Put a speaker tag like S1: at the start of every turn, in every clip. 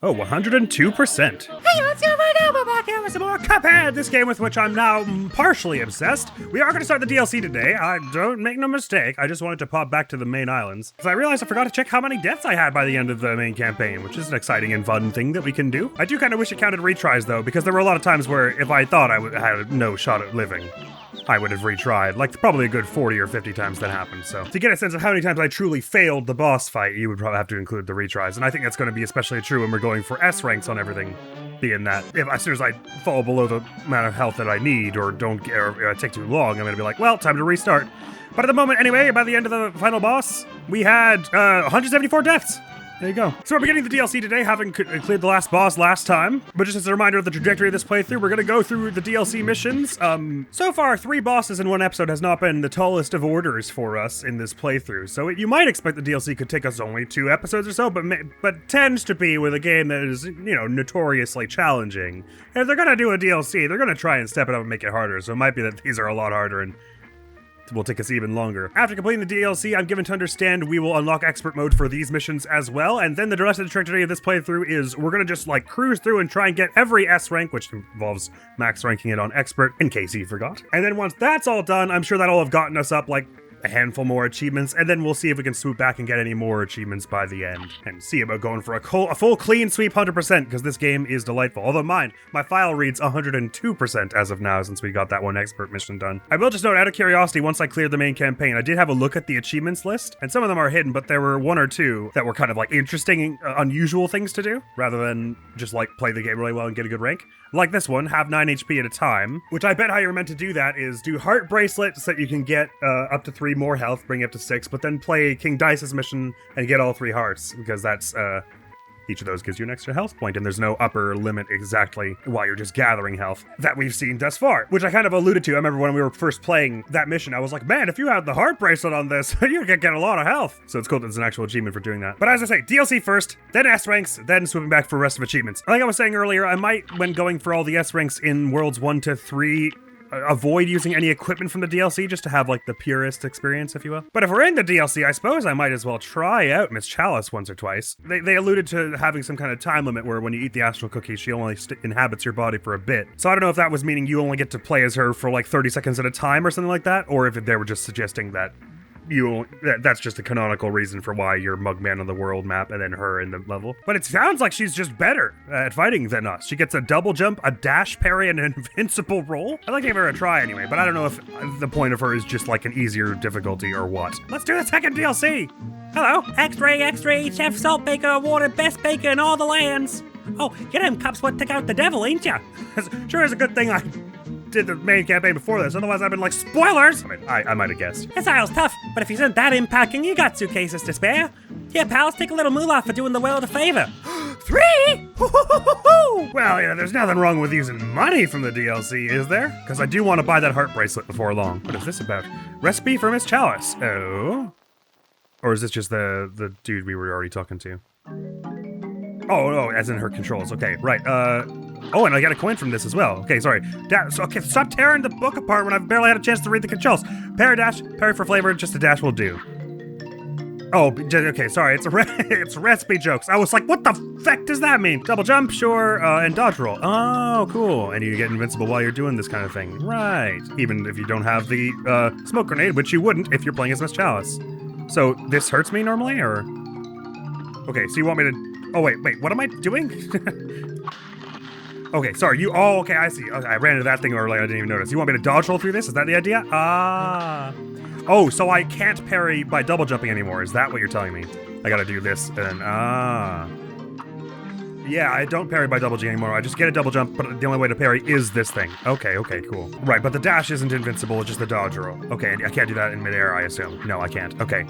S1: Oh, 102%. Hey, what's up right now? We're back here with some more Cuphead, this game with which I'm now partially obsessed. We are going to start the DLC today. Don't make no mistake. I just wanted to pop back to the main islands, because I realized I forgot to check how many deaths I had by the end of the main campaign, which is an exciting and fun thing that we can do. I do kind of wish it counted retries, though, because there were a lot of times where if I thought I had no shot at living, I would have retried. Like, probably a good 40 or 50 times that happened. So to get a sense of how many times I truly failed the boss fight, you would probably have to include the retries. And I think that's going to be especially true when we're going for S ranks on everything. Being that if as soon as I fall below the amount of health that I need or take too long, I'm going to be like, well, time to restart. But at the moment, anyway, by the end of the final boss, we had 174 deaths. There you go. So we're beginning the DLC today, having cleared the last boss last time. But just as a reminder of the trajectory of this playthrough, we're going to go through the DLC missions. So far, 3 bosses in one episode has not been the tallest of orders for us in this playthrough. So you might expect the DLC could take us only 2 episodes or so, but tends to be with a game that is, you know, notoriously challenging. If they're going to do a DLC, they're going to try and step it up and make it harder. So it might be that these are a lot harder and will take us even longer. After completing the DLC, I'm given to understand we will unlock expert mode for these missions as well, and then the rest of the trajectory of this playthrough is we're gonna just like cruise through and try and get every S rank, which involves max ranking it on expert, in case you forgot. And then once that's all done, I'm sure that'll have gotten us up like a handful more achievements, and then we'll see if we can swoop back and get any more achievements by the end, and see about going for a full clean sweep 100%, because this game is delightful. Although my file reads 102% as of now, since we got that one expert mission done. I will just note, out of curiosity, once I cleared the main campaign, I did have a look at the achievements list, and some of them are hidden, but there were 1 or 2 that were kind of like interesting, unusual things to do, rather than just like play the game really well and get a good rank. Like this one, have 9 HP at a time, which I bet how you're meant to do that is do heart bracelets so that you can get up to 3 more health, bring it up to 6, but then play King Dice's mission and get all 3 hearts, because that's, each of those gives you an extra health point, and there's no upper limit exactly while you're just gathering health that we've seen thus far, which I kind of alluded to. I remember when we were first playing that mission, I was like, man, if you had the heart bracelet on this, you could get a lot of health. So it's cool that there's an actual achievement for doing that. But as I say, DLC first, then S ranks, then swooping back for the rest of achievements. Like I was saying earlier, I might, when going for all the S ranks in Worlds 1 to 3, avoid using any equipment from the DLC just to have like the purest experience, if you will. But if we're in the DLC, I suppose I might as well try out Miss Chalice once or twice. They alluded to having some kind of time limit where when you eat the astral cookie, she only inhabits your body for a bit. So I don't know if that was meaning you only get to play as her for like 30 seconds at a time or something like that, or if they were just suggesting that that's just a canonical reason for why you're Mugman on the world map and then her in the level. But it sounds like she's just better at fighting than us. She gets a double jump, a dash parry, and an invincible roll. I'd like to give her a try anyway, but I don't know if the point of her is just like an easier difficulty or what. Let's do the second DLC! Hello! X-Ray, Chef Saltbaker awarded best baker in all the lands! Oh, you them cups what took out the devil, ain't ya? Sure is a good thing I did the main campaign before this, otherwise I've been like, spoilers! I mean, I might have guessed. This aisle's tough, but if he's isn't that impacting, you got suitcases to spare. Yeah, pals, take a little moolah for doing the world a favor. 3? Well, yeah, there's nothing wrong with using money from the DLC, is there? Because I do want to buy that heart bracelet before long. What is this about? Recipe for Miss Chalice. Oh? Or is this just the dude we were already talking to? Oh, as in her controls. Okay, right. Oh, and I got a coin from this as well. Okay, sorry. Okay, stop tearing the book apart when I've barely had a chance to read the controls. Parry dash, parry for flavor, just a dash will do. Oh, okay, sorry. It's recipe jokes. I was like, what the feck does that mean? Double jump, sure, and dodge roll. Oh, cool. And you get invincible while you're doing this kind of thing. Right. Even if you don't have the smoke grenade, which you wouldn't if you're playing as Miss Chalice. So this hurts me normally, or? Okay, so you want me to... Oh, wait, what am I doing? Okay, sorry, okay, I see. Okay, I ran into that thing earlier, I didn't even notice. You want me to dodge roll through this? Is that the idea? Ah. Oh, so I can't parry by double jumping anymore. Is that what you're telling me? I gotta do this, and yeah, I don't parry by double G anymore. I just get a double jump, but the only way to parry is this thing. Okay, cool. Right, but the dash isn't invincible, it's just the dodge roll. Okay, I can't do that in midair, I assume. No, I can't. Okay.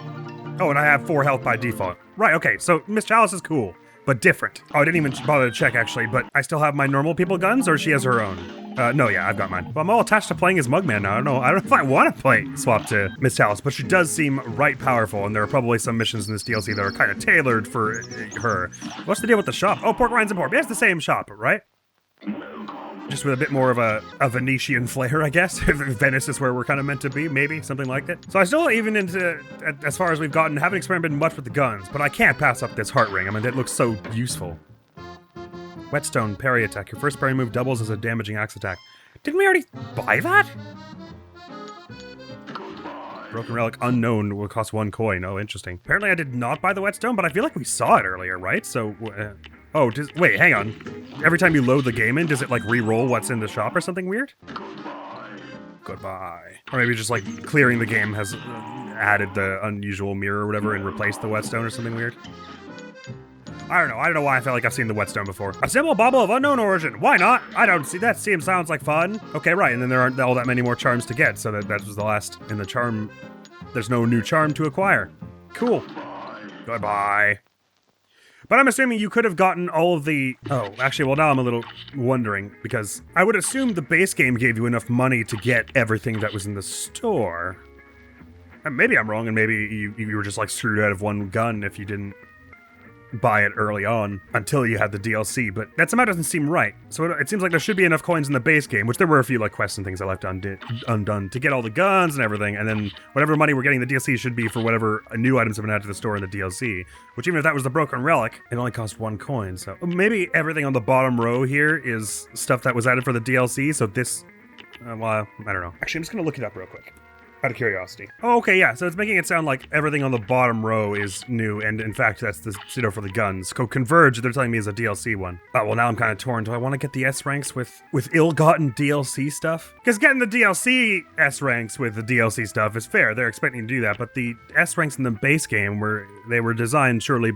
S1: Oh, and I have 4 health by default. Right, okay, so Miss Chalice is cool, but different. Oh, I didn't even bother to check, actually, but I still have my normal people guns, or she has her own? No, yeah, I've got mine. Well, I'm all attached to playing as Mugman now. I don't know if I want to swap to Miss Chalice, but she does seem right powerful, and there are probably some missions in this DLC that are kind of tailored for her. What's the deal with the shop? Oh, pork rinds and pork. Yeah, it's the same shop, right? Just with a bit more of a Venetian flair, I guess. Venice is where we're kind of meant to be, maybe, something like that. So I still, even as far as we've gotten, haven't experimented much with the guns, but I can't pass up this heart ring. I mean, it looks so useful. Whetstone, parry attack. Your first parry move doubles as a damaging axe attack. Didn't we already buy that? Broken relic unknown will cost 1 coin. Oh, interesting. Apparently I did not buy the whetstone, but I feel like we saw it earlier, right? So, wait, hang on. Every time you load the game in, does it like re-roll what's in the shop or something weird? Goodbye. Or maybe just like clearing the game has added the unusual mirror or whatever and replaced the whetstone or something weird. I don't know why I felt like I've seen the whetstone before. A symbol bauble of unknown origin. Why not? I don't see that. Sounds like fun. Okay, right, and then there aren't all that many more charms to get, so that was the last in the charm. There's no new charm to acquire. Cool. Goodbye. But I'm assuming you could have gotten all of the... Oh, actually, well, now I'm a little wondering, because I would assume the base game gave you enough money to get everything that was in the store. And maybe I'm wrong, and maybe you were just, like, screwed out of one gun if you didn't buy it early on until you had the DLC, but that somehow doesn't seem right. So it seems like there should be enough coins in the base game, which there were a few like quests and things I left undone to get all the guns and everything, and then whatever money we're getting the DLC should be for whatever new items have been added to the store in the DLC, which even if that was the broken relic, it only cost 1 coin, so maybe everything on the bottom row here is stuff that was added for the DLC, so this, well, I don't know. Actually, I'm just gonna look it up real quick. Out of curiosity. Oh, okay, yeah, so it's making it sound like everything on the bottom row is new, and in fact, that's the pseudo for the guns. Converge, they're telling me, is a DLC one. Oh, well, now I'm kind of torn. Do I want to get the S ranks with ill-gotten DLC stuff? Because getting the DLC S ranks with the DLC stuff is fair. They're expecting to do that, but the S ranks in the base game, they were designed, surely,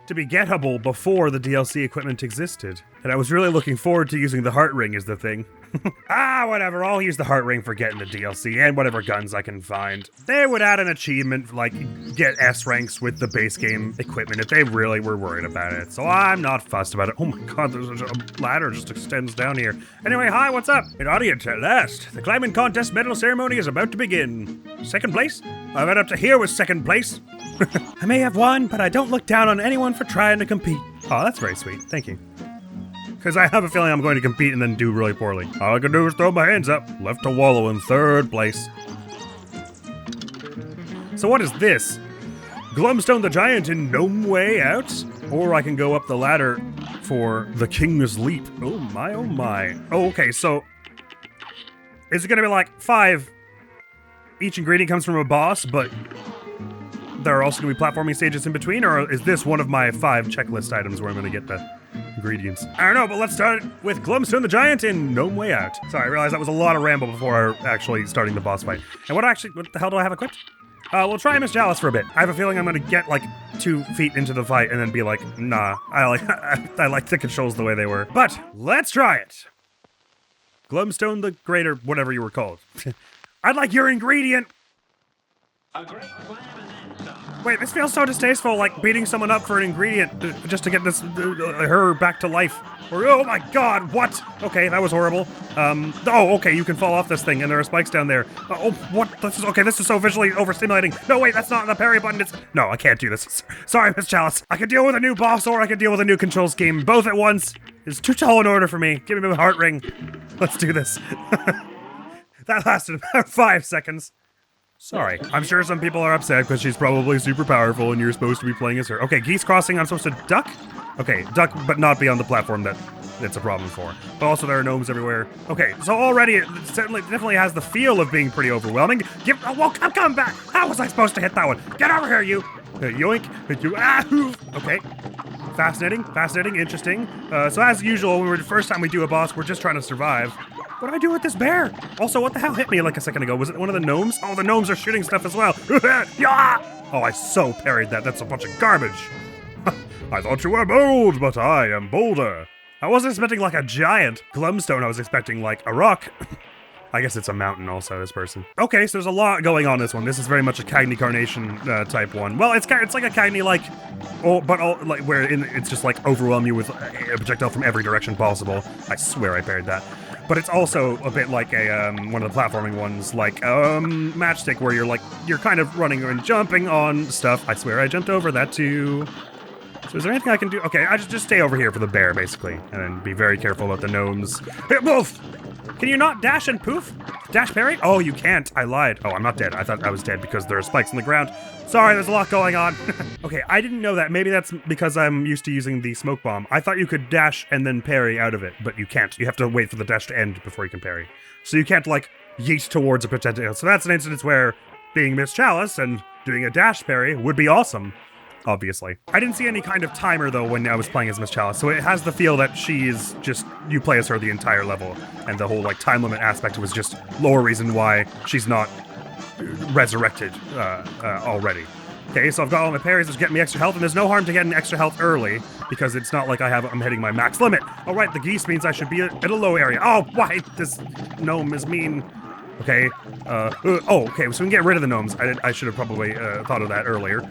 S1: to be gettable before the DLC equipment existed. And I was really looking forward to using the heart ring as the thing. Whatever, I'll use the heart ring for getting the DLC and whatever guns I can find. They would add an achievement, like, get S ranks with the base game equipment if they really were worried about it. So I'm not fussed about it. Oh my god, there's a ladder just extends down here. Anyway, hi, what's up? An audience at last. The climbing contest medal ceremony is about to begin. Second place? I went up to here with second place. I may have won, but I don't look down on anyone for trying to compete. Oh, that's very sweet. Thank you. Because I have a feeling I'm going to compete and then do really poorly. All I can do is throw my hands up, left to wallow in third place. So what is this? Glumstone the Giant in Gnome Way Out? Or I can go up the ladder for the King's Leap. Oh my, oh my. Oh, okay, so... Is it going to be like 5? Each ingredient comes from a boss, but... there are also going to be platforming stages in between, or is this one of my 5 checklist items where I'm going to get the ingredients? I don't know, but let's start with Glumstone the Giant in Gnome Way Out. Sorry, I realized that was a lot of ramble before actually starting the boss fight. And what the hell do I have equipped? We'll try Miss Chalice for a bit. I have a feeling I'm going to get like 2 feet into the fight and then be like, nah, I like the controls the way they were. But let's try it. Glumstone the Great, or whatever you were called. I'd like your ingredient. A great plan. Wait, this feels so distasteful, like beating someone up for an ingredient just to get this her back to life. Or, oh my god, what? Okay, that was horrible. Okay, you can fall off this thing and there are spikes down there. Oh, what? This is so visually overstimulating. No, wait, that's not the parry button. No, I can't do this. Sorry, Miss Chalice. I could deal with a new boss or I could deal with a new control scheme. Both at once is too tall an order for me. Give me my heart ring. Let's do this. That lasted about 5 seconds. Sorry. I'm sure some people are upset because she's probably super powerful and you're supposed to be playing as her. Okay, geese crossing, I'm supposed to duck? Okay, duck, but not be on the platform that it's a problem for. But also there are gnomes everywhere. Okay, so already it definitely has the feel of being pretty overwhelming. I'm coming back! How was I supposed to hit that one? Get over here, you! Yoink! Okay. Fascinating, interesting. So as usual, when the first time we do a boss, we're just trying to survive. What do I do with this bear? Also, what the hell hit me like a second ago? Was it one of the gnomes? Oh, the gnomes are shooting stuff as well. Yeah! Oh, I so parried that. That's a bunch of garbage. I thought you were bold, but I am bolder. I wasn't expecting like a giant Glumstone. I was expecting like a rock. I guess it's a mountain also, this person. Okay, so there's a lot going on in this one. This is very much a Cagney Carnation type one. Well, it's like a Cagney where it's just like overwhelm you with a projectile from every direction possible. I swear I parried that. But it's also a bit like a one of the platforming ones, like Matchstick, where you're kind of running and jumping on stuff. I swear I jumped over that too. So is there anything I can do? Okay, I just stay over here for the bear, basically, and then be very careful about the gnomes. Hey, Wolf! Can you not dash and poof? Dash parry? Oh, you can't. I lied. Oh, I'm not dead. I thought I was dead because there are spikes in the ground. Sorry, there's a lot going on. Okay, I didn't know that. Maybe that's because I'm used to using the smoke bomb. I thought you could dash and then parry out of it, but you can't. You have to wait for the dash to end before you can parry. So you can't, like, yeet towards a projectile. So that's an instance where being Miss Chalice and doing a dash parry would be awesome. Obviously. I didn't see any kind of timer, though, when I was playing as Miss Chalice, so it has the feel that she is just, you play as her the entire level, and the whole, like, time limit aspect was just lower reason why she's not resurrected already. Okay, so I've got all my parries, which get me extra health, and there's no harm to getting extra health early, because it's not like I'm hitting my max limit. All right, the geese means I should be at a low area. Oh, why? This gnome is mean. Okay, okay, so we can get rid of the gnomes. I should have probably thought of that earlier.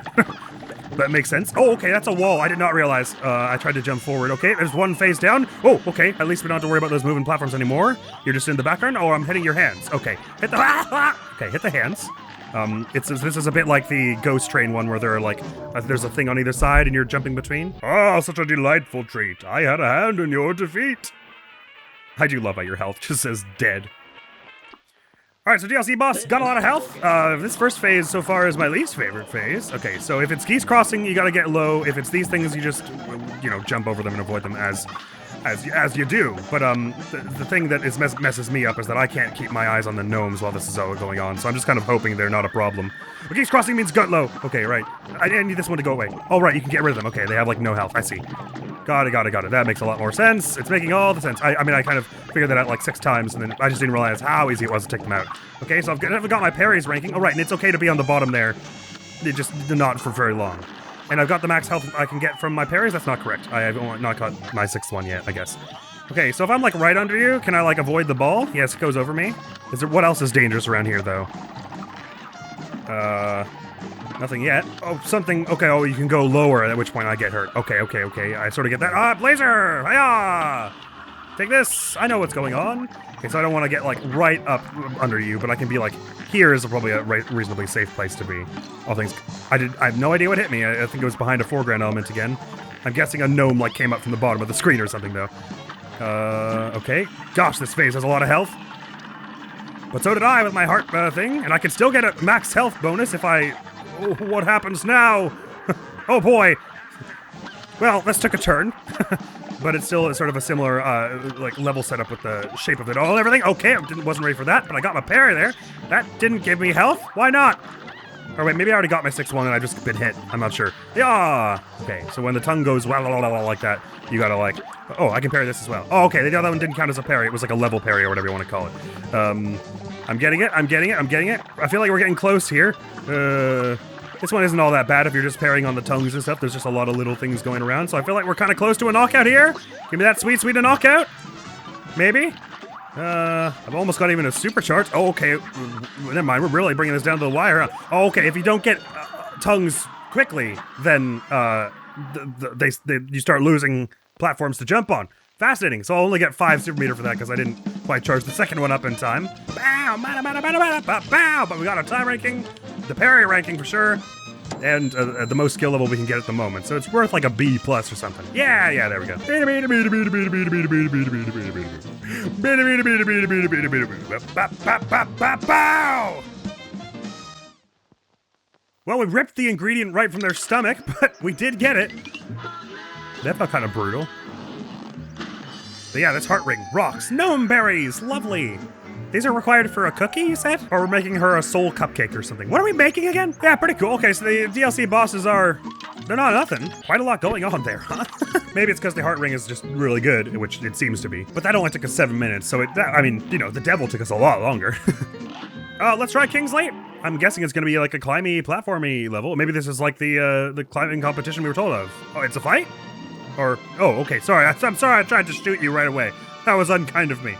S1: That makes sense. Oh, okay, that's a wall. I did not realize. I tried to jump forward. Okay, there's one phase down. Oh, okay, at least we don't have to worry about those moving platforms anymore. You're just in the background. Oh, I'm hitting your hands. Okay, hit the... Okay, hit the hands. This is a bit like the Ghost Train one where there are like, there's a thing on either side and you're jumping between. Oh, such a delightful treat. I had a hand in your defeat. I do love how your health just says dead. Alright, so DLC boss, got a lot of health. This first phase so far is my least favorite phase. Okay, so if it's geese crossing, you gotta get low. If it's these things, you just, you know, jump over them and avoid them as you do. But the thing that messes me up is that I can't keep my eyes on the gnomes while this is all going on, so I'm just kind of hoping they're not a problem. But geese crossing means gut low. Okay, right. I need this one to go away. Oh, right, you can get rid of them. Okay, they have, like, no health. I see. Got it. That makes a lot more sense. It's making all the sense. I mean, I kind of figured that out like 6 times, and then I just didn't realize how easy it was to take them out. Okay, so I've got my parries ranking. Oh, right, and it's okay to be on the bottom there. It just not for very long. And I've got the max health I can get from my parries. That's not correct. I have not got my 6th one yet, I guess. Okay, so if I'm, like, right under you, can I, like, avoid the ball? Yes, it goes over me. What else is dangerous around here, though? Nothing yet. Oh, something. Okay, oh, you can go lower, at which point I get hurt. Okay. I sort of get that. Ah, Blazer! Hiya! Take this! I know what's going on. Okay, so I don't want to get, like, right up under you, but I can be, like, here is probably a reasonably safe place to be. All things... I have no idea what hit me. I think it was behind a foreground element again. I'm guessing a gnome, like, came up from the bottom of the screen or something, though. Okay. Gosh, this phase has a lot of health. But so did I with my heart thing, and I can still get a max health bonus if I... Oh, what happens now? Oh boy! Well, this took a turn. But it's still sort of a similar, like, level setup with the shape of it all and everything. Okay, I wasn't ready for that, but I got my parry there. That didn't give me health. Why not? Or wait, maybe I already got my 6th one and I've just been hit. I'm not sure. Yeah! Okay, so when the tongue goes like that, you gotta, like... Oh, I can parry this as well. Oh, okay, the other one didn't count as a parry. It was like a level parry or whatever you want to call it. I'm getting it. I feel like we're getting close here. This one isn't all that bad if you're just parrying on the tongues and stuff. There's just a lot of little things going around, so I feel like we're kind of close to a knockout here. Give me that sweet a knockout. Maybe? I've almost got even a supercharge. Oh, okay. Never mind, we're really bringing this down to the wire. Oh, okay, if you don't get tongues quickly, then you start losing platforms to jump on. Fascinating. So I'll only get 5 super meter for that because I didn't quite charge the 2nd one up in time. Bow, bow, but we got a time ranking, the parry ranking for sure, and the most skill level we can get at the moment. So it's worth like a B+ or something. Yeah, there we go. Well, we ripped the ingredient right from their stomach, but we did get it. That felt kind of brutal. But yeah, this heart ring rocks. Gnome berries, lovely. These are required for a cookie, you said? Or we're making her a soul cupcake or something. What are we making again? Yeah, pretty cool. Okay, so the DLC bosses are... They're not nothing. Quite a lot going on there, huh? Maybe it's because the heart ring is just really good, which it seems to be. But that only took us 7 minutes, so I mean, you know, the devil took us a lot longer. Let's try King's Late. I'm guessing it's gonna be like a climby, platformy level. Maybe this is like the climbing competition we were told of. Oh, it's a fight? Or, oh, okay, sorry. I'm sorry I tried to shoot you right away. That was unkind of me.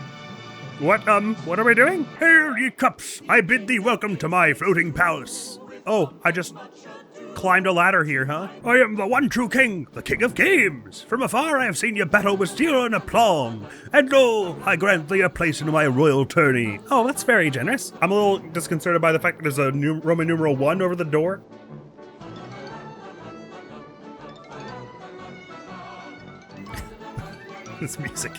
S1: What are we doing? Hail ye cups, I bid thee welcome to my floating palace. Oh, I just climbed a ladder here, huh? I am the one true king, the king of games. From afar I have seen you battle with steel and aplomb. And lo, I grant thee a place in my royal tourney. Oh, that's very generous. I'm a little disconcerted by the fact that there's a Roman numeral 1 over the door. This music.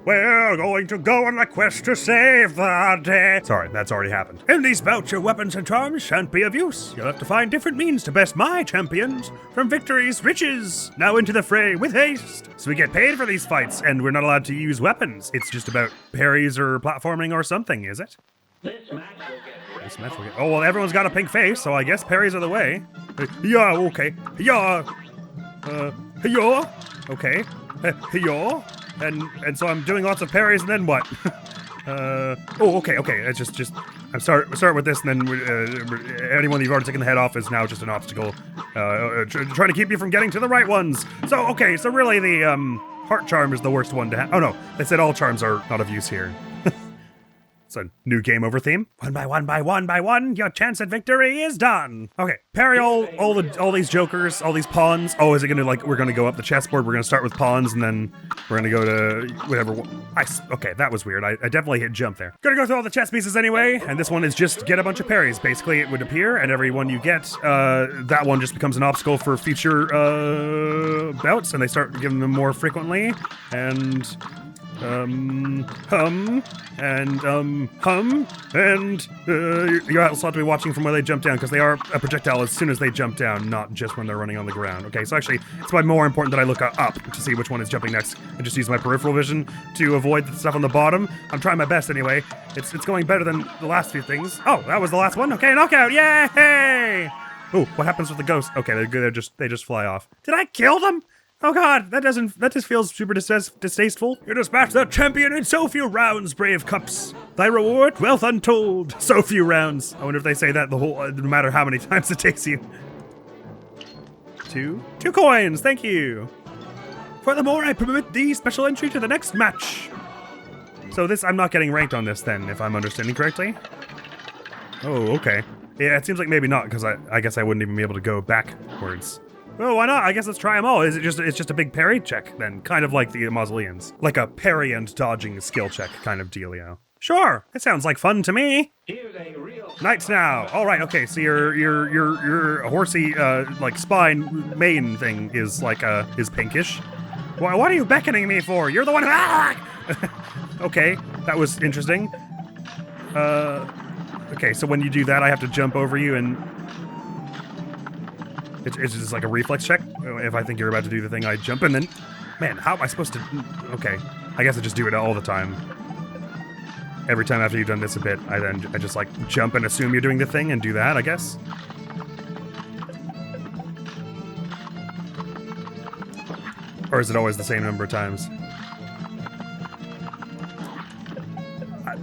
S1: We're going to go on a quest to save the day. Sorry, that's already happened. In these bouts, your weapons and charms shan't be of use. You'll have to find different means to best my champions. From victories, riches. Now into the fray with haste. So we get paid for these fights, and we're not allowed to use weapons. It's just about parries or platforming or something, is it? This match will get... Oh, well, everyone's got a pink face, so I guess parries are the way. Yeah, okay. Yeah. Yeah. Okay. Yeah. And so I'm doing lots of parries, and then what? Oh, okay. It's just. I'm start with this, and then anyone you've already taken the head off is now just an obstacle, trying to keep you from getting to the right ones. So okay, so really the heart charm is the worst one to have. Oh no, they said all charms are not of use here. It's a new game over theme. One by one, your chance at victory is done. Okay, parry all these jokers, all these pawns. Oh, is it gonna we're gonna go up the chessboard? We're gonna start with pawns, and then we're gonna go to whatever. Okay, that was weird. I definitely hit jump there. Gonna go through all the chess pieces anyway, and this one is just get a bunch of parries. Basically, it would appear, and every one you get, that one just becomes an obstacle for future bouts, and they start giving them more frequently, and. You also have to be watching from where they jump down, because they are a projectile as soon as they jump down, not just when they're running on the ground. Okay, so actually, it's probably more important that I look up to see which one is jumping next, and just use my peripheral vision to avoid the stuff on the bottom. I'm trying my best anyway. It's going better than the last few things. Oh, that was the last one? Okay, knockout! Yay! Oh, what happens with the ghost? Okay, they just fly off. Did I kill them? Oh god, that just feels super distasteful. You dispatched the champion in so few rounds, brave cups. Thy reward, wealth untold. So few rounds. I wonder if they say that the whole, no matter how many times it takes you. Two coins, thank you. Furthermore, I permit thee special entry to the next match. So this, I'm not getting ranked on this then, if I'm understanding correctly. Oh, okay. Yeah, it seems like maybe not, because I guess I wouldn't even be able to go backwards. Oh, why not? I guess let's try them all. It's just a big parry check then, kind of like the mausoleums. Like a parry and dodging skill check kind of dealio. Sure, it sounds like fun to me. Knights now. All right, okay, so your horsey, like spine mane thing is like, is pinkish. What are you beckoning me for? You're the one who... Okay, that was interesting. Okay, so when you do that, I have to jump over you and... It's just like a reflex check. If I think you're about to do the thing, I jump and then... Man, how am I supposed to... Okay, I guess I just do it all the time. Every time after you've done this a bit, I just like jump and assume you're doing the thing and do that, I guess. Or is it always the same number of times?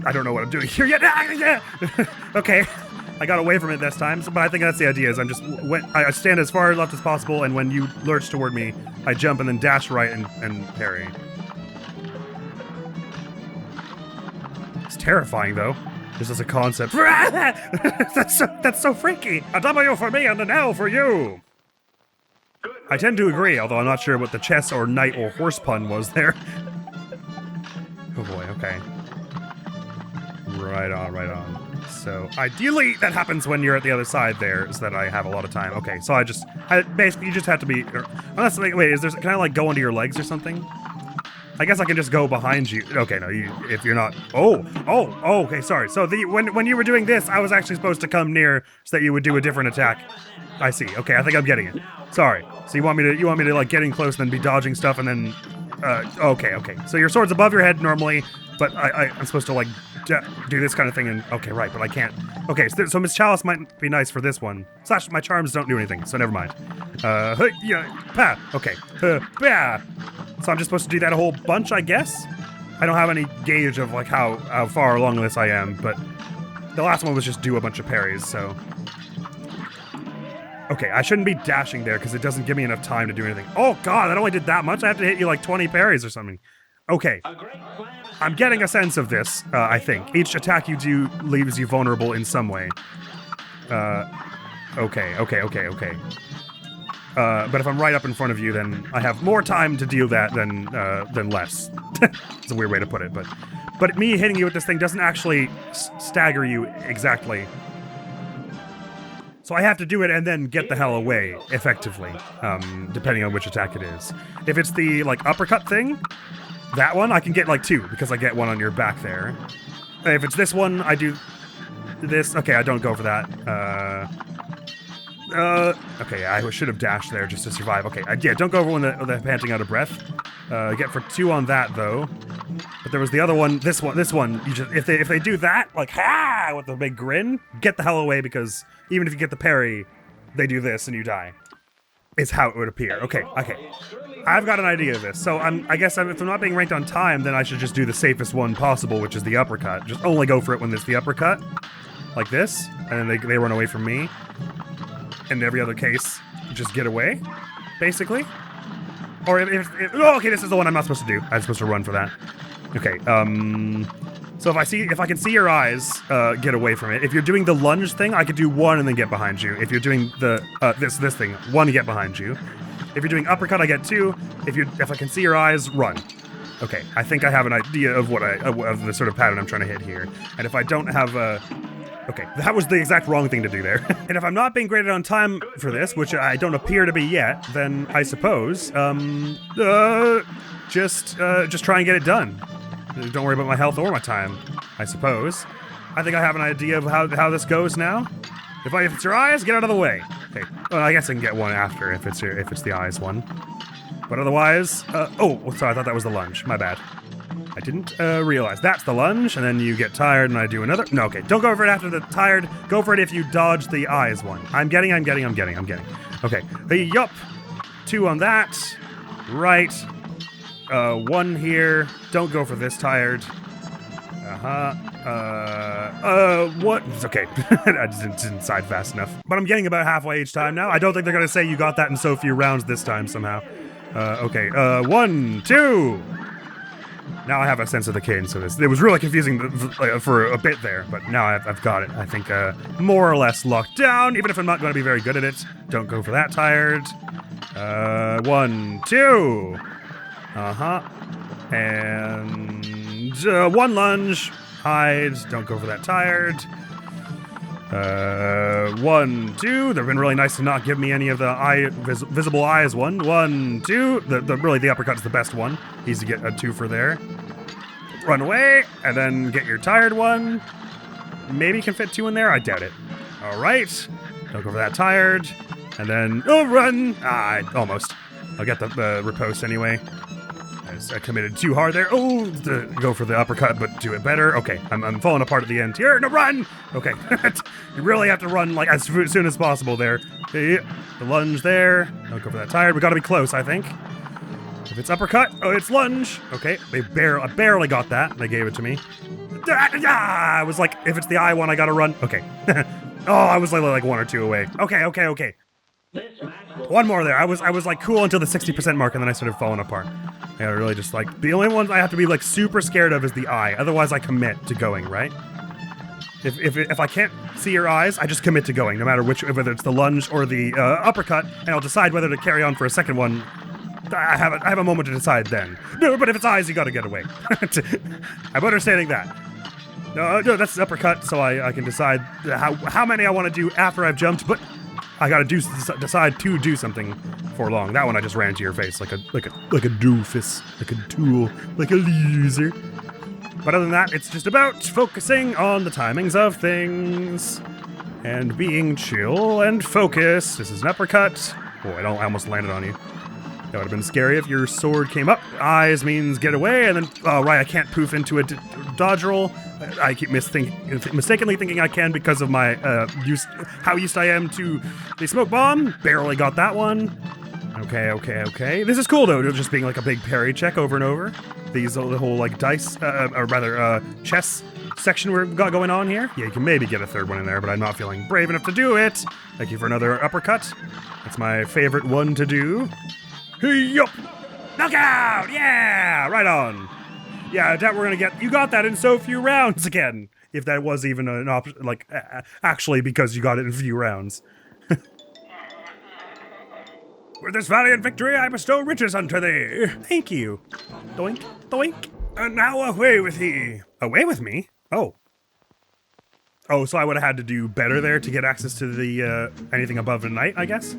S1: I don't know what I'm doing here yet. Okay. I got away from it this time, but I think that's the idea, is I stand as far left as possible, and when you lurch toward me, I jump and then dash right and parry. It's terrifying, though, just as a concept. That's so freaky! A W for me and an L for you! I tend to agree, although I'm not sure what the chess or knight or horse pun was there. Oh boy, okay. Right on. So, ideally, that happens when you're at the other side there, so that I have a lot of time. Okay, so basically, you just have to be... Unless, wait, can I, like, go under your legs or something? I guess I can just go behind you. Okay, no, if you're not... Oh, okay, sorry. So, when you were doing this, I was actually supposed to come near so that you would do a different attack. I see. Okay, I think I'm getting it. Sorry. So, you want me to, like, get in close and then be dodging stuff and then... Okay. So, your sword's above your head normally, but I'm supposed to, like... do this kind of thing and... Okay, right, but I can't... Okay, so Miss Chalice might be nice for this one. / my charms don't do anything, so never mind. Okay. So I'm just supposed to do that a whole bunch, I guess? I don't have any gauge of, like, how far along this I am, but... The last one was just do a bunch of parries, so... Okay, I shouldn't be dashing there, because it doesn't give me enough time to do anything. Oh god, that only did that much? I have to hit you, like, 20 parries or something. Okay. I'm getting a sense of this, I think. Each attack you do leaves you vulnerable in some way. Okay. But if I'm right up in front of you, then I have more time to deal that than less. It's a weird way to put it, but me hitting you with this thing doesn't actually stagger you exactly. So I have to do it and then get the hell away, effectively, depending on which attack it is. If it's the, like, uppercut thing, that one, I can get, like, 2, because I get one on your back there. If it's this one, I do this. Okay, I don't go for that. Okay, I should have dashed there just to survive. Okay, yeah, don't go over when the panting out of breath. Get for 2 on that, though. But there was the other one, this one, you just, if they do that, like, ha, with the big grin, get the hell away, because even if you get the parry, they do this and you die. Is how it would appear. Okay. I've got an idea of this. So I guess if I'm not being ranked on time, then I should just do the safest one possible, which is the uppercut. Just only go for it when it's the uppercut, like this, and then they run away from me. In every other case, just get away, basically. Or oh, okay, this is the one I'm not supposed to do. I'm supposed to run for that. Okay, so if I can see your eyes, get away from it. If you're doing the lunge thing, I could do 1 and then get behind you. If you're doing the, this thing, 1 to get behind you. If you're doing uppercut, I get 2. If I can see your eyes, run. Okay, I think I have an idea of of the sort of pattern I'm trying to hit here. And if I don't have okay, that was the exact wrong thing to do there. And if I'm not being graded on time for this, which I don't appear to be yet, then I suppose, just try and get it done. Don't worry about my health or my time, I suppose. I think I have an idea of how this goes now. If it's your eyes, get out of the way. Okay, well, I guess I can get 1 after if it's the eyes one. But otherwise, oh, sorry, I thought that was the lunge. My bad. I didn't realize. That's the lunge, and then you get tired and I do another. No, okay, don't go for it after the tired. Go for it if you dodge the eyes one. I'm getting. Okay, hey, yup. 2 on that. Right. 1 here. Don't go for this tired. What? It's okay. I just didn't decide fast enough. But I'm getting about halfway each time now. I don't think they're gonna say you got that in so few rounds this time somehow. Okay, 1, 2. Now I have a sense of the cadence of this. It was really confusing for a bit there, but now I've got it. I think more or less locked down, even if I'm not going to be very good at it. Don't go for that tired. 1, 2. And 1 lunge. Hide. Don't go for that tired. 1, 2. They've been really nice to not give me any of the visible eyes one. 1, 2. Really, the uppercut's the best one. Easy to get a 2 for there. Run away, and then get your tired one. Maybe you can fit 2 in there. I doubt it. All right. Don't go for that tired. And then, oh, run. Almost. I'll get the riposte anyway. I committed too hard there. Oh, go for the uppercut, but do it better. Okay, I'm falling apart at the end here. No, run! Okay, you really have to run like as soon as possible there. The lunge there. Don't go for that tired. We gotta be close, I think. If it's uppercut, oh, it's lunge. Okay, I barely got that. They gave it to me. I was like, if it's the eye one, I gotta run. Okay. Oh, I was like 1 or 2 away. Okay. 1 more there. I was like cool until the 60% mark, and then I started falling apart. I really just like the only ones I have to be like super scared of is the eye. Otherwise, I commit to going, right? If I can't see your eyes, I just commit to going, no matter whether it's the lunge or the uppercut, and I'll decide whether to carry on for a second one. I have a moment to decide then. No, but if it's eyes, you gotta get away. I'm understanding that. No, that's uppercut, so I can decide how many I want to do after I've jumped, but I gotta decide to do something for long. That one I just ran to your face like a doofus, like a tool, like a loser. But other than that, it's just about focusing on the timings of things and being chill and focused. This is an uppercut. Oh, I almost landed on you. That would have been scary if your sword came up. Eyes means get away, and then, oh, right, I can't poof into a dodge roll. I keep mistakenly thinking I can because of my how used I am to the smoke bomb. Barely got that one. Okay. This is cool, though, just being like a big parry check over and over. The whole, like, dice, or rather, chess section we've got going on here. Yeah, you can maybe get a 3rd one in there, but I'm not feeling brave enough to do it. Thank you for another uppercut. That's my favorite one to do. Yup! Knockout! Yeah! Right on. Yeah, I doubt we're gonna get... You got that in so few rounds again. If that was even an option, like, actually because you got it in few rounds. With this valiant victory, I bestow riches unto thee. Thank you. Doink, doink. And now away with thee. Away with me? Oh. Oh, so I would have had to do better there to get access to the anything above a knight, I guess?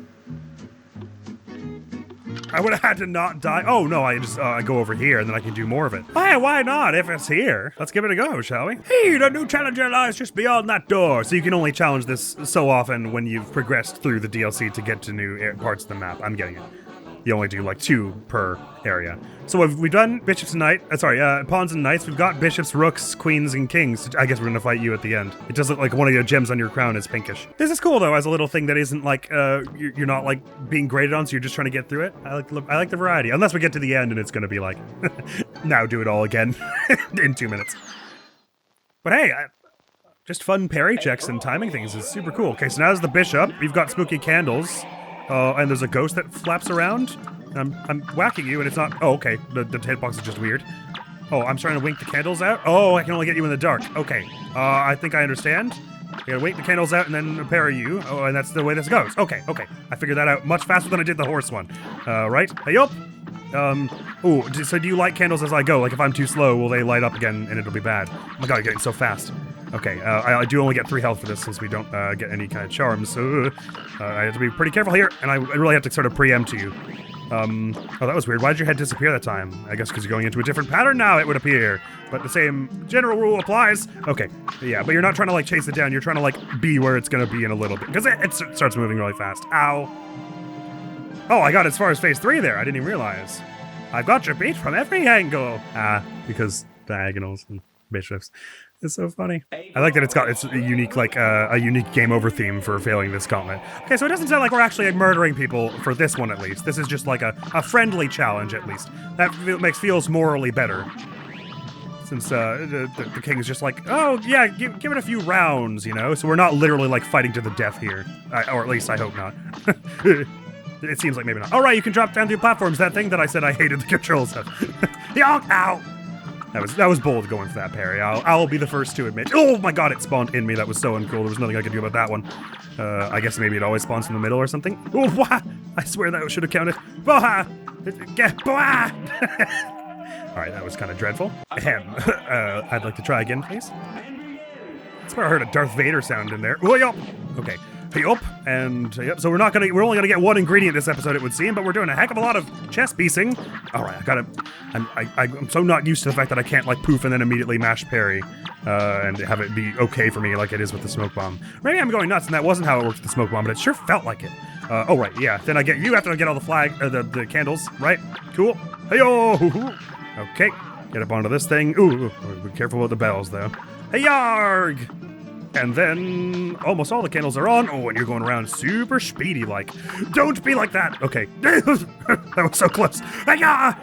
S1: I would have had to not die. Oh, no, I just I go over here and then I can do more of it. Hey, why not if it's here? Let's give it a go, shall we? Hey, the new challenger lies just beyond that door. So you can only challenge this so often when you've progressed through the DLC to get to new parts of the map. I'm getting it. You only do like 2 per area. So we've done bishops and knights, pawns and knights. We've got bishops, rooks, queens, and kings. I guess we're gonna fight you at the end. It does look like one of your gems on your crown is pinkish. This is cool though, as a little thing that isn't like, you're not like being graded on, so you're just trying to get through it. I like the variety. Unless we get to the end and it's gonna be like, now do it all again in 2 minutes. But hey, just fun parry checks and timing things is super cool. Okay, so now as the bishop, we've got spooky candles. And there's a ghost that flaps around. I'm whacking you and it's not... Oh, okay. The hitbox is just weird. Oh, I'm trying to wink the candles out? Oh, I can only get you in the dark. Okay. I think I understand. I gotta wink the candles out and then parry you. Oh, and that's the way this goes. Okay. I figured that out much faster than I did the horse one. Right? Hey, up! Ooh, so do you light candles as I go? Like if I'm too slow, will they light up again and it'll be bad? Oh my god, I'm getting so fast. Okay, I do only get 3 health for this since we don't get any kind of charms, so I have to be pretty careful here, and I really have to sort of preempt you. Oh, that was weird. Why did your head disappear that time? I guess because you're going into a different pattern now, it would appear. But the same general rule applies. Okay, yeah, but you're not trying to, like, chase it down. You're trying to, like, be where it's going to be in a little bit. Because it starts moving really fast. Ow. Oh, I got as far as phase 3 there. I didn't even realize. I've got your beat from every angle. Because diagonals and bishops. It's so funny. I like that it's a unique, like, a unique game over theme for failing this gauntlet. Okay, so it doesn't sound like we're actually murdering people for this one, at least. This is just like a friendly challenge, at least. That feels morally better. Since the king is just like, oh, yeah, give it a few rounds, you know? So we're not literally, like, fighting to the death here. Or at least I hope not. It seems like maybe not. All right, you can drop down through platforms. That thing that I said I hated the controls of. Ow! That was bold going for that parry. I'll be the first to admit. Oh my god, it spawned in me. That was so uncool. There was nothing I could do about that one. I guess maybe it always spawns in the middle or something. Oh, wah! I swear that should have counted. Wah! Wah! Alright, that was kind of dreadful. Ahem. I'd like to try again, please. That's where I heard a Darth Vader sound in there. Oh, yup! Okay. Hey, up, and yep. So we're only gonna get 1 ingredient this episode, it would seem, but we're doing a heck of a lot of chess piecing. All right, I'm so not used to the fact that I can't like poof and then immediately mash parry, and have it be okay for me like it is with the smoke bomb. Maybe I'm going nuts, and that wasn't how it worked with the smoke bomb, but it sure felt like it. Oh right, yeah. Then I get you after I get all the the candles, right? Cool. Hey-yo! Okay, get up onto this thing. Ooh, be careful with the bells though. Hey yarg! And then almost all the candles are on. Oh, and you're going around super speedy like. Don't be like that. Okay. That was so close. Hi-ya!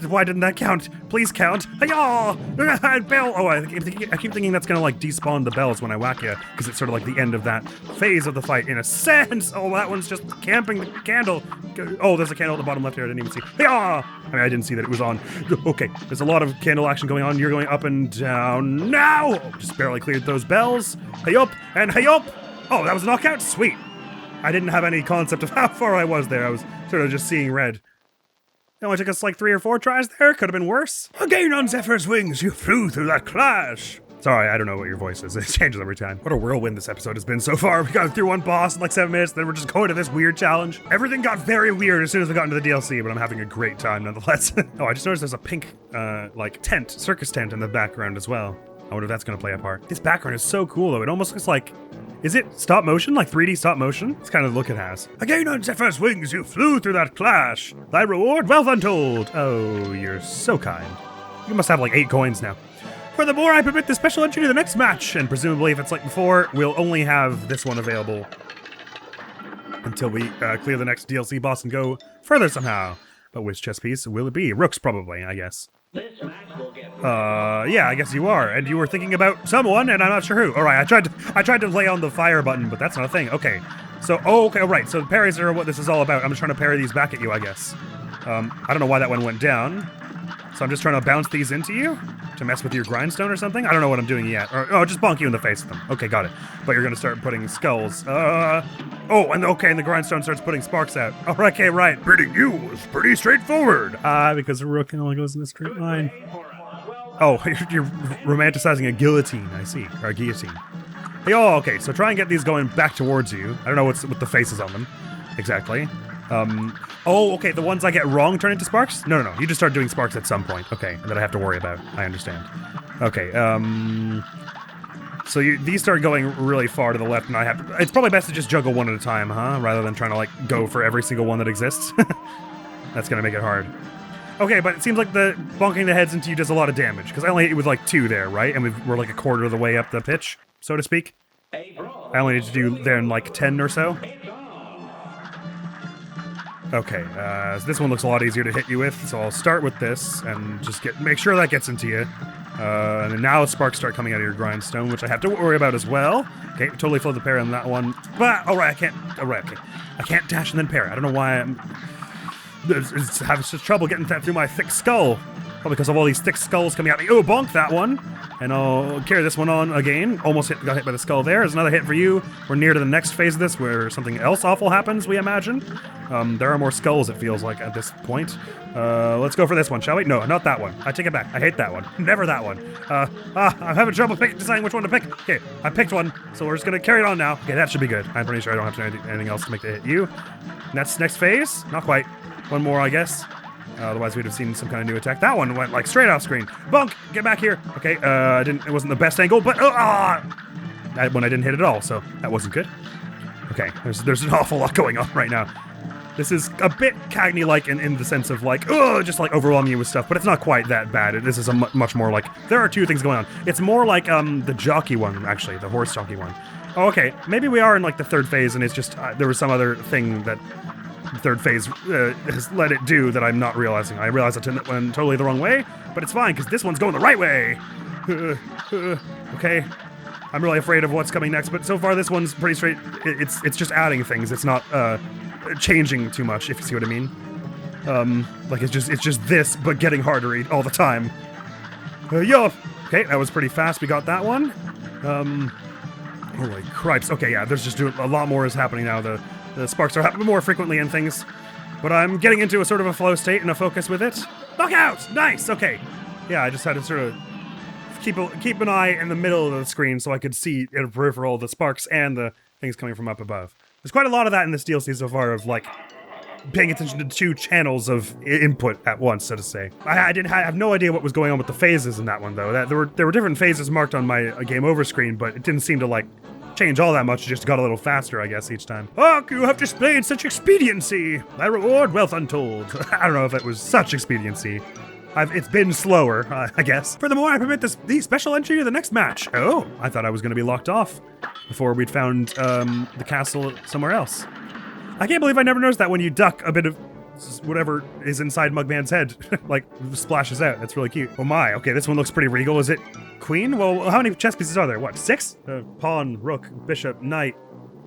S1: Why didn't that count? Please count. Hi-ya! Bell. Oh, I keep thinking that's gonna like despawn the bells when I whack you, because it's sort of like the end of that phase of the fight in a sense. Oh, that one's just camping the candle. Oh, there's a candle at the bottom left here I didn't even see. Hi-ya! I mean, I didn't see that it was on. Okay, there's a lot of candle action going on. You're going up and down now. Oh, just barely cleared those bells. Hey up and hey up! Oh, that was a knockout? Sweet. I didn't have any concept of how far I was there. I was sort of just seeing red. It only took us like 3 or 4 tries there. Could have been worse. Again on Zephyr's wings, you flew through that clash. Sorry, I don't know what your voice is. It changes every time. What a whirlwind this episode has been so far. We got through one boss in like 7 minutes, then we're just going to this weird challenge. Everything got very weird as soon as we got into the DLC, but I'm having a great time nonetheless. Oh, I just noticed there's a pink, like tent, circus tent in the background as well. I wonder if that's gonna play a part. This background is so cool though. It almost looks like, is it stop motion? Like 3D stop motion? It's kind of the look it has. Again on Zephyr's wings, you flew through that clash. Thy reward wealth untold. Oh, you're so kind. You must have like 8 coins now. Furthermore, I permit the special entry to the next match, and presumably if it's like before, we'll only have this one available until we clear the next DLC boss and go further somehow. But which chess piece will it be? Rooks probably, I guess. This match will get yeah, I guess you are. And you were thinking about someone, and I'm not sure who. All right, I tried to lay on the fire button, but that's not a thing. Okay. So, okay, all right. So the parries are what this is all about. I'm just trying to parry these back at you, I guess. I don't know why that one went down. So I'm just trying to bounce these into you to mess with your grindstone or something. I don't know what I'm doing yet. Or, oh, just bonk you in the face with them. Okay, got it. But you're gonna start putting skulls. Oh, and the grindstone starts putting sparks out. Oh, okay, right. Beating you was pretty straightforward. Because a rook only goes in a straight line. Oh, you're romanticizing a guillotine, I see. Or a guillotine. Hey, oh, okay, so try and get these going back towards you. I don't know what the face is on them, exactly. Oh, okay, the ones I get wrong turn into sparks? No, you just start doing sparks at some point. Okay, that I have to worry about. I understand. Okay, so these start going really far to the left, and I have to... It's probably best to just juggle one at a time, huh? Rather than trying to, like, go for every single one that exists. That's gonna make it hard. Okay, but it seems like the bonking the heads into you does a lot of damage, because I only hit you with, like, 2 there, right? And we're, like, a quarter of the way up the pitch, so to speak. I only need to do then, like, 10 or so. Okay, so this one looks a lot easier to hit you with, so I'll start with this and just make sure that gets into you. And then now sparks start coming out of your grindstone, which I have to worry about as well. Okay, totally flowed the parry on that one. But, alright, I can't, okay. I can't dash and then parry. I don't know why I'm having such trouble getting that through my thick skull. Probably because of all these thick skulls coming at me. Oh, bonk that one. And I'll carry this one on again. Almost got hit by the skull there. There's another hit for you. We're near to the next phase of this where something else awful happens, we imagine. There are more skulls, it feels like, at this point. Let's go for this one, shall we? No, not that one. I take it back. I hate that one. Never that one. I'm having trouble deciding which one to pick. Okay, I picked one, so we're just gonna carry it on now. Okay, that should be good. I'm pretty sure I don't have to do anything else to make it hit you. That's next phase? Not quite. One more, I guess. Otherwise, we'd have seen some kind of new attack. That one went, like, straight off screen. Bonk! Get back here! Okay, it wasn't the best angle, but, that one I didn't hit at all, so that wasn't good. Okay, there's an awful lot going on right now. This is a bit Cagney-like in the sense of, like, just, like, overwhelming you with stuff, but it's not quite that bad. This is a much more, like, there are 2 things going on. It's more like, the jockey one, actually, the horse jockey one. Oh, okay, maybe we are in, like, the 3rd phase, and it's just, there was some other thing that the 3rd phase has let it do that I'm not realizing. I realized it went totally the wrong way, but it's fine, because this one's going the right way! Okay, I'm really afraid of what's coming next, but so far this one's pretty straight. It's just adding things, it's not, changing too much, if you see what I mean. Like, it's just this, but getting harder all the time. Yo! Okay, that was pretty fast, we got that one. Holy cripes. Okay, yeah, there's just a lot more is happening now. The sparks are happening more frequently and things. But I'm getting into a sort of a flow state and a focus with it. Knockout! Nice! Okay. Yeah, I just had to sort of keep an eye in the middle of the screen so I could see in peripheral the sparks and the things coming from up above. There's quite a lot of that in this DLC so far of, like, paying attention to 2 channels of input at once, so to say. I have no idea what was going on with the phases in that one, though. There were different phases marked on my game over screen, but it didn't seem to, like, change all that much. It just got a little faster, I guess, each time. Oh, you have displayed such expediency! I reward wealth untold. I don't know if it was such expediency. It's been slower, I guess. Furthermore, I permit the special entry to the next match. Oh, I thought I was going to be locked off before we'd found the castle somewhere else. I can't believe I never noticed that when you duck, a bit of whatever is inside Mugman's head, like, splashes out. That's really cute. Oh my, okay, this one looks pretty regal. Is it queen? Well, how many chess pieces are there? What, 6? Pawn, rook, bishop, knight,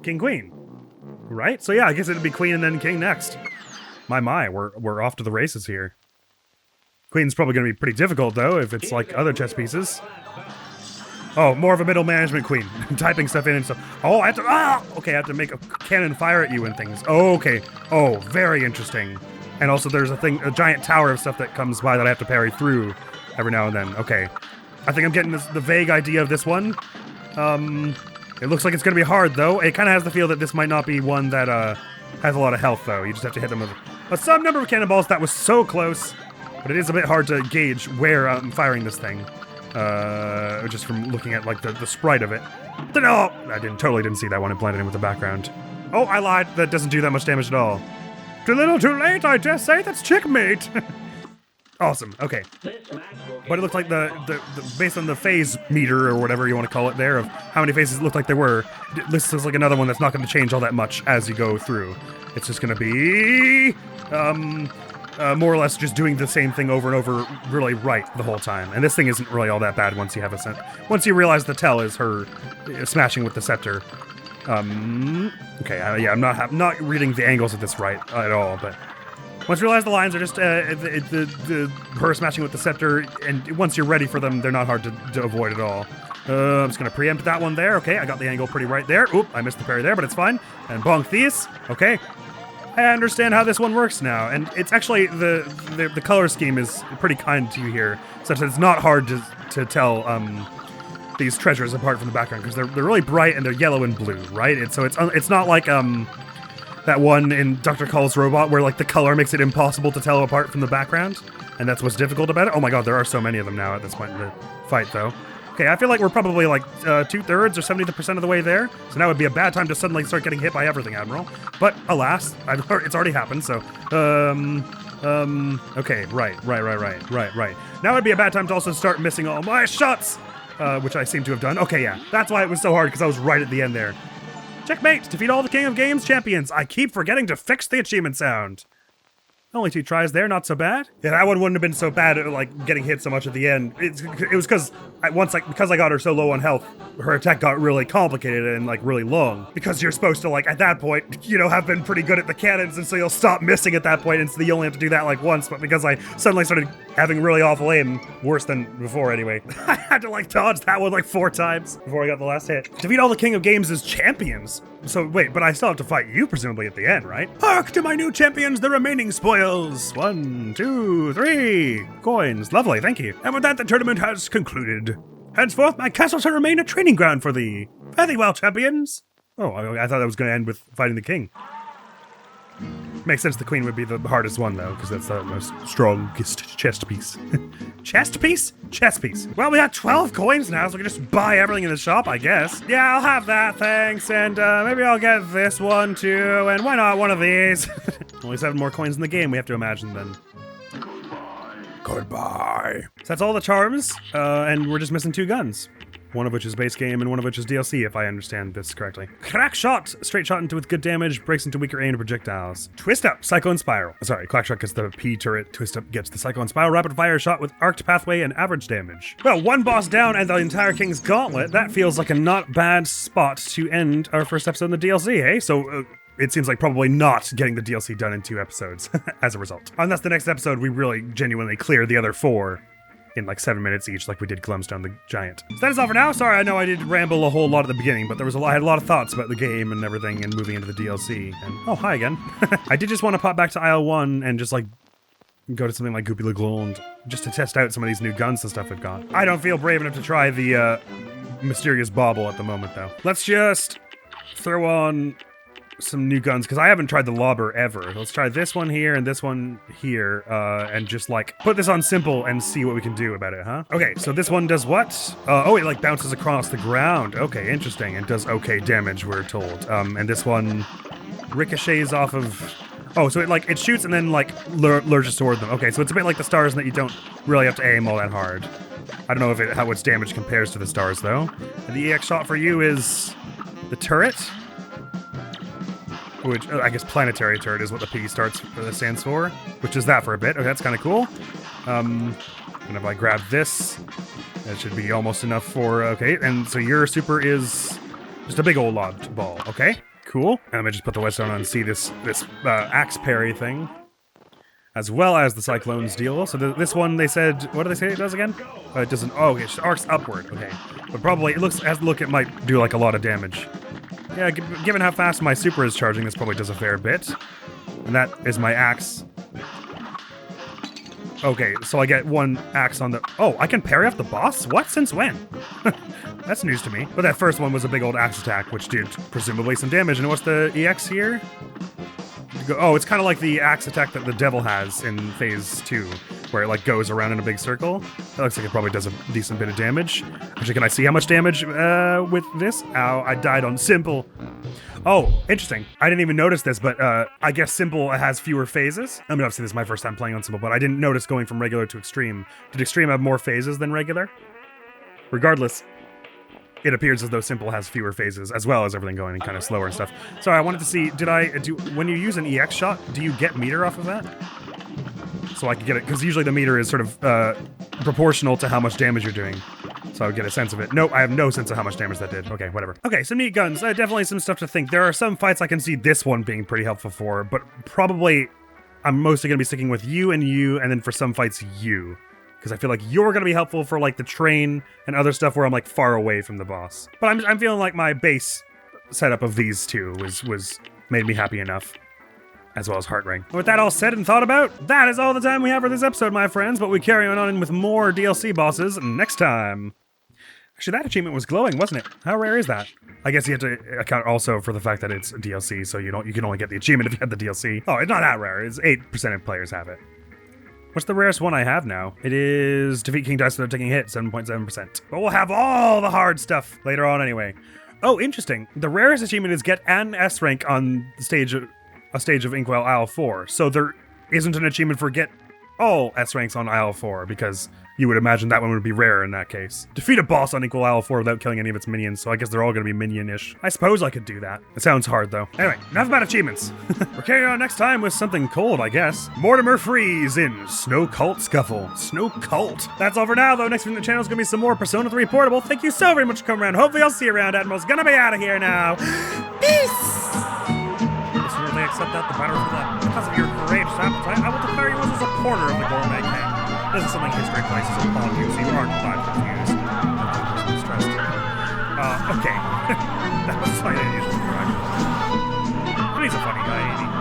S1: king, queen. Right? So yeah, I guess it'd be queen and then king next. My, we're off to the races here. Queen's probably going to be pretty difficult, though, if it's like other chess pieces. Oh, more of a middle management queen. Typing stuff in and stuff. Oh, I have to... Okay, I have to make a cannon fire at you and things. Oh, okay. Oh, very interesting. And also there's a giant tower of stuff that comes by that I have to parry through every now and then. Okay. I think I'm getting the vague idea of this one. It looks like it's going to be hard, though. It kind of has the feel that this might not be one that has a lot of health, though. You just have to hit them with some number of cannonballs. That was so close. But it is a bit hard to gauge where I'm firing this thing. Just from looking at, like, the sprite of it. No! I totally didn't see that one. It blended in with the background. Oh, I lied. That doesn't do that much damage at all. Too little, too late, I dare say. That's checkmate. Awesome. Okay. But it looked like based on the phase meter or whatever you want to call it there, of how many phases it looked like there were, this is like another one that's not going to change all that much as you go through. It's just going to be... more or less just doing the same thing over and over really right the whole time. And this thing isn't really all that bad once you have once you realize the tell is her smashing with the scepter. Okay, yeah, I'm not reading the angles of this right at all, but once you realize the lines are just her smashing with the scepter, and once you're ready for them, they're not hard to avoid at all. I'm just gonna preempt that one there. Okay, I got the angle pretty right there. Oop, I missed the parry there, but it's fine. And bonk these. Okay. I understand how this one works now, and it's actually the color scheme is pretty kind to you here, such that it's not hard to tell these treasures apart from the background because they're really bright and they're yellow and blue, right? And so it's not like that one in Dr. Call's Robot where like the color makes it impossible to tell apart from the background, and that's what's difficult about it. Oh my god, there are so many of them now at this point in the fight, though. Okay, I feel like we're probably like 2/3 or 70% of the way there, so now would be a bad time to suddenly start getting hit by everything, Admiral. But alas, it's already happened, so okay, right. Now would be a bad time to also start missing all my shots, which I seem to have done. Okay, yeah, that's why it was so hard, because I was right at the end there. Checkmate! Defeat all the King of Games champions! I keep forgetting to fix the achievement sound. Only 2 tries there, not so bad. Yeah, that one wouldn't have been so bad, like, getting hit so much at the end. It was because I got her so low on health, her attack got really complicated and, like, really long. Because you're supposed to, like, at that point, you know, have been pretty good at the cannons, and so you'll stop missing at that point, and so you only have to do that, like, once. But because I suddenly started having really awful aim, worse than before anyway, I had to, like, dodge that one, like, 4 times before I got the last hit. Defeat all the King of Games' champions. So, wait, but I still have to fight you, presumably, at the end, right? Hark to my new champions, the remaining spoils! 1, 2, 3 coins. Lovely, thank you. And with that, the tournament has concluded. Henceforth, my castle shall remain a training ground for thee. Fare thee well, champions! Oh, I thought that was going to end with fighting the king. Makes sense the queen would be the hardest one, though, because that's the most strongest chest piece. Chest piece? Chest piece. Well, we got 12 coins now, so we can just buy everything in the shop, I guess. Yeah, I'll have that, thanks, and maybe I'll get this one, too, and why not one of these? Only 7 more coins in the game, we have to imagine, then. Goodbye. So that's all the charms, and we're just missing 2 guns. One of which is base game and one of which is DLC, if I understand this correctly. Crack shot! Straight shot into with good damage, breaks into weaker aim projectiles. Twist up, Cyclone Spiral. Sorry, Quack shot gets the P turret, twist up gets the Cyclone Spiral, rapid fire shot with arced pathway and average damage. Well, 1 boss down and the entire King's Gauntlet. That feels like a not bad spot to end our first episode in the DLC, hey? So, it seems like probably not getting the DLC done in 2 episodes as a result. Unless the next episode we really genuinely clear the other 4 in like 7 minutes each, like we did Glumstone the Giant. So that is all for now. Sorry, I know I did ramble a whole lot at the beginning, but I had a lot of thoughts about the game and everything and moving into the DLC. And oh, hi again. I did just want to pop back to Isle 1 and just like go to something like Goopy Lagoon just to test out some of these new guns and stuff we've got. I don't feel brave enough to try the Mysterious Bauble at the moment, though. Let's just throw on some new guns, because I haven't tried the Lobber ever. Let's try this one here and this one here, and just like put this on simple and see what we can do about it, huh? Okay, so this one does what? Oh, it like bounces across the ground. Okay, interesting. And does okay damage, we're told. And this one ricochets off of... Oh, so it shoots and then like lurches toward them. Okay, so it's a bit like the stars in that you don't really have to aim all that hard. I don't know how its damage compares to the stars, though. And the EX shot for you is the turret, which I guess planetary turret is what the P stands for, which is that for a bit. Okay, that's kind of cool. And if I grab this, that should be almost enough for, okay, and so your super is just a big old lobbed ball. Okay, cool. And let me just put the whetstone on and see this axe parry thing, as well as the Cyclone's deal. So this one, they said, what do they say it does again? It doesn't, oh, okay, it arcs upward, okay. But probably, it might do like a lot of damage. Yeah, given how fast my super is charging, this probably does a fair bit. And that is my axe. Okay, so I get 1 axe on the... Oh, I can parry off the boss? What? Since when? That's news to me. But that first one was a big old axe attack, which did presumably some damage. And what's the EX here? Oh, it's kind of like the axe attack that the devil has in phase 2, where it like goes around in a big circle. That looks like it probably does a decent bit of damage. Actually, can I see how much damage with this? Ow, I died on simple. Oh, interesting. I didn't even notice this, but I guess simple has fewer phases. I mean, obviously this is my first time playing on simple, but I didn't notice going from regular to extreme. Did extreme have more phases than regular? Regardless, it appears as though simple has fewer phases, as well as everything going kind of slower and stuff. Sorry, I wanted to see, when you use an EX shot, do you get meter off of that? So I could get it, because usually the meter is sort of proportional to how much damage you're doing. So I would get a sense of it. No, I have no sense of how much damage that did. Okay, whatever. Okay, some neat guns. Definitely some stuff to think. There are some fights I can see this one being pretty helpful for, but probably I'm mostly going to be sticking with you, and then for some fights, you. Because I feel like you're going to be helpful for like the train and other stuff where I'm like far away from the boss. But I'm feeling like my base setup of these two was made me happy enough, as well as heart ring. With that all said and thought about, that is all the time we have for this episode, my friends, but we carry on with more DLC bosses next time. Actually, that achievement was glowing, wasn't it? How rare is that? I guess you have to account also for the fact that it's a DLC, so you can only get the achievement if you had the DLC. Oh, it's not that rare. It's 8% of players have it. What's the rarest one I have now? It is defeat King Dice without taking a hit, 7.7%. But we'll have all the hard stuff later on anyway. Oh, interesting. The rarest achievement is get an S rank on the stage, a stage of Inkwell Isle 4. So there isn't an achievement for get all S ranks on Isle 4 because you would imagine that one would be rare in that case. Defeat a boss on Inkwell Isle 4 without killing any of its minions, so I guess they're all going to be minion-ish. I suppose I could do that. It sounds hard, though. Anyway, enough about achievements. We're carrying on next time with something cold, I guess. Mortimer Freeze in Snow Cult Scuffle. Snow Cult. That's all for now, though. Next week on the channel is going to be some more Persona 3 Portable. Thank you so very much for coming around. Hopefully I'll see you around. Admiral's going to be out of here now. Peace! If they accept that, the better for them. Because of your courageous appetite, I will declare you as a supporter of the Gourmet King. This is something history places upon you, so you aren't quite confused. I'm stressed. Okay. That was slightly unusual. But he's a funny guy, ain't he?